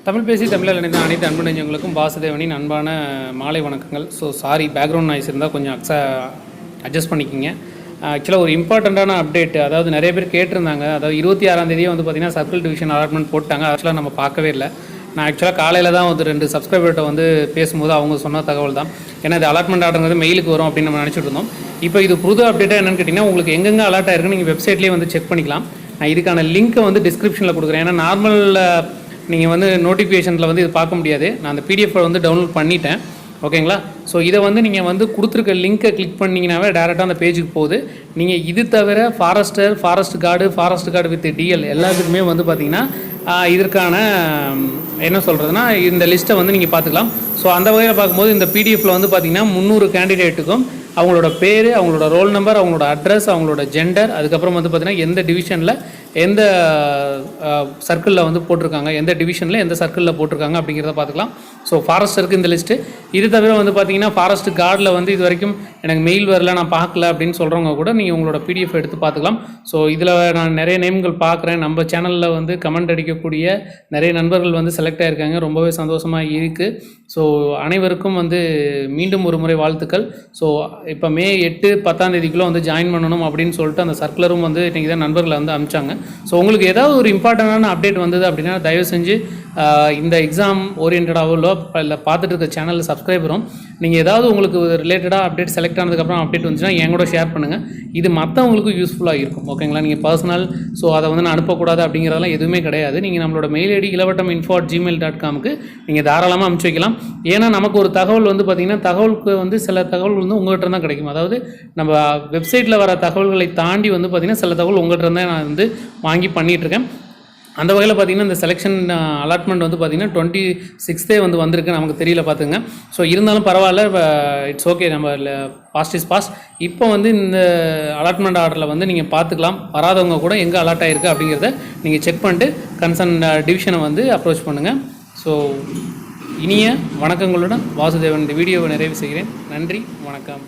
தமிழ் பேசி தமிழில் இணைந்த அனைத்து அன்பு நெஞ்சங்களுக்கும் வாசுதேவனின் அன்பான மாலை வணக்கங்கள். ஸோ சாரி, பேக்ரவுண்ட் நாய்ஸ் இருந்தால் கொஞ்சம் அட்ஜஸ்ட் பண்ணிக்கிங்க. ஆக்சுவலாக ஒரு இம்பார்ட்டண்ட்டான அப்டேட், அதாவது நிறைய பேர் கேட்டிருந்தாங்க. அதாவது 26ஆம் தேதியே வந்து பார்த்திங்கன்னா சர்க்கிள் டிவிஷன் அலாட்மெண்ட் போட்டாங்க. ஆக்சுவலாக நம்ம பார்க்கவே இல்லை. நான் ஆக்சுவலாக காலையில் தான் வந்து 2 சப்ஸ்கிரைபர்கிட்ட வந்து பேசும்போது அவங்க சொன்ன தகவல் தான். ஏன்னா இது அலாட்மெண்ட் ஆர்டருங்கிறது மெயிலுக்கு வரும் அப்படின்னு நம்ம நினச்சிட்டு இருந்தோம். இப்போ இது புது அப்டேட்டாக என்னென்னு கேட்டிங்கன்னா, உங்களுக்கு எங்கெங்கே அலாட் ஆயிருக்குன்னு நீங்கள் வெப்சைட்லேயே வந்து செக் பண்ணிக்கலாம். நான் இதுக்கான லிங்க்கை வந்து டிஸ்கிரிப்ஷனில் கொடுக்குறேன். ஏன்னா நார்மல் நீங்கள் வந்து நோட்டிஃபிகேஷனில் வந்து இது பார்க்க முடியாது. நான் அந்த பிடிஎஃப் வந்து டவுன்லோட் பண்ணிட்டேன். ஓகேங்களா? ஸோ இதை வந்து நீங்கள் வந்து கொடுத்துருக்க லிங்க்கை கிளிக் பண்ணிங்கனாவே டேரெக்டாக அந்த பேஜுக்கு போகுது. நீங்கள் இது தவிர ஃபாரஸ்ட் கார்டு வித் டிஎல் எல்லாத்துக்குமே வந்து பார்த்திங்கன்னா இதற்கான என்ன சொல்கிறதுனா இந்த லிஸ்ட்டை வந்து நீங்கள் பார்த்துக்கலாம். ஸோ அந்த வகையில் பார்க்கும்போது இந்த பிடிஎஃப்பில் வந்து பார்த்திங்கன்னா 300 கேண்டிடேட்டுக்கும் அவங்களோட பேர், அவங்களோட ரோல் நம்பர், அவங்களோட அட்ரஸ், அவங்களோட ஜெண்டர், அதுக்கப்புறம் வந்து பார்த்திங்கன்னா எந்த டிவிஷனில் எந்த சர்க்கிளில் வந்து போட்டிருக்காங்க, எந்த டிவிஷனில் எந்த சர்க்கிளில் போட்டிருக்காங்க அப்படிங்கிறத பார்த்துக்கலாம். ஸோ ஃபாரஸ்டருக்கு இந்த லிஸ்ட்டு. இது தவிர வந்து பார்த்திங்கன்னா ஃபாரஸ்ட் கார்டில் வந்து இது வரைக்கும் எனக்கு மெயில் வரல, நான் பார்க்கல அப்படின்னு சொல்கிறவங்க கூட நீங்கள் உங்களோட பிடிஎஃப் எடுத்து பார்த்துக்கலாம். ஸோ இதில் நான் நிறைய நேம்கள் பார்க்குறேன். நம்ம சேனலில் வந்து கமெண்ட் அடிக்கக்கூடிய நிறைய நண்பர்கள் வந்து செலக்ட் ஆகிருக்காங்க. ரொம்பவே சந்தோஷமாக இருக்குது. ஸோ அனைவருக்கும் வந்து மீண்டும் ஒரு முறை வாழ்த்துக்கள். ஸோ இப்போ மே 8, 10ஆம் தேதிக்குள்ளே வந்து ஜாயின் பண்ணணும் அப்படின்னு சொல்லிட்டு அந்த சர்க்குலரும் வந்து இன்றைக்கி தான் நண்பர்களை வந்து அனுப்பிச்சாங்க. ஸோ உங்களுக்கு ஏதாவது ஒரு இம்பார்ட்டண்டான அப்டேட் வந்தது அப்படின்னா தயவு செஞ்சு இந்த எக்ஸாம் ஓரியன்டாகவோ இல்லை பார்த்துட்டு இருக்க சேனலில் சப்ஸ்கிரைபரும் நீங்கள் ஏதாவது உங்களுக்கு ரிலேட்டடாக அப்டேட் செலக்ட் ஆனதுக்கப்புறம் அப்டேட் வந்துச்சுன்னா என் கூட ஷேர் பண்ணுங்கள். இது மற்றவங்களுக்கும் யூஸ்ஃபுல்லாக இருக்கும். ஓகேங்களா? நீங்கள் பர்சனல் ஸோ அதை வந்து நான் அனுப்பக்கூடாது அப்படிங்கிறதெல்லாம் எதுவுமே கிடையாது. நீங்கள் நம்மளோட மெயில் ஐடி ilavattam@gmail.comக்கு நீங்கள் தாராளமாக அனுப்பிச்சி வைக்கலாம். ஏன்னா நமக்கு ஒரு தகவல் வந்து பார்த்திங்கன்னா தகவலுக்கு வந்து சில தகவல் வந்து உங்கள்கிட்ட தான் கிடைக்கும். அதாவது நம்ம வெப்சைட்டில் வர தகவல்களை தாண்டி வந்து பார்த்திங்கன்னா சில தகவல் உங்கள்கிட்ட தான் நான் வந்து வாங்கி பண்ணிகிட்ருக்கேன். அந்த வகையில் பார்த்திங்கன்னா இந்த செலெக்ஷன் அலாட்மெண்ட் வந்து பார்த்திங்கன்னா 26 வந்து வந்திருக்கு. நமக்கு தெரியல பார்த்துங்க. ஸோ இருந்தாலும் பரவாயில்ல, இட்ஸ் ஓகே. நம்ம பாஸ்ட் இஸ் பாஸ்ட். இப்போ வந்து இந்த அலாட்மெண்ட் ஆர்டரில் வந்து நீங்கள் பார்த்துக்கலாம். வராதவங்க கூட எங்கே அலாட் ஆகிருக்கு அப்படிங்கிறத நீங்கள் செக் பண்ணிட்டு கன்சர்ன் டிவிஷனை வந்து அப்ரோச் பண்ணுங்கள். ஸோ இனிய வணக்கங்களுடன் வாசுதேவன் இந்த வீடியோவை நிறைவு செய்கிறேன். நன்றி, வணக்கம்.